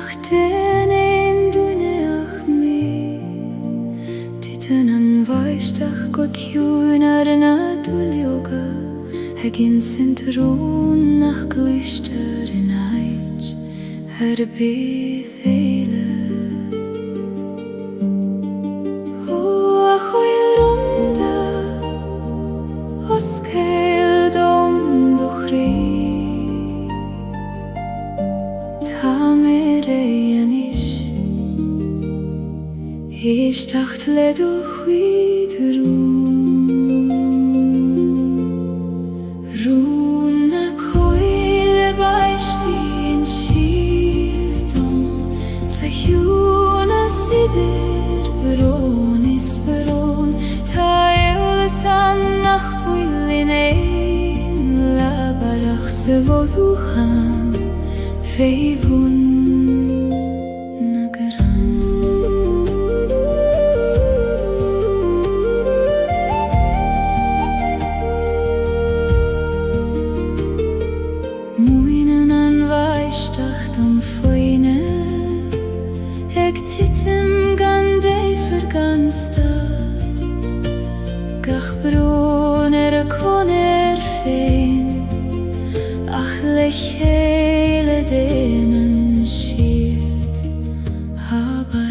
Nachten in duneach me Titen an vaistach god hjúnar na dulioga Hegin sintrún nach glister in ait bydd eile O a chwyr os cael dom do chri Ta mer eanish Is dacht le do chwyd Rún a coile baishti in shivdom Sa hjún a sidir bron is bron Ta eulsan nach bwylin ein La barach se voduchan Feivun nagaran Muinen an vaistach dom foine Eg titim gan dei verganstad Gach bron a koner fein Ach lech hele denen schiert Aber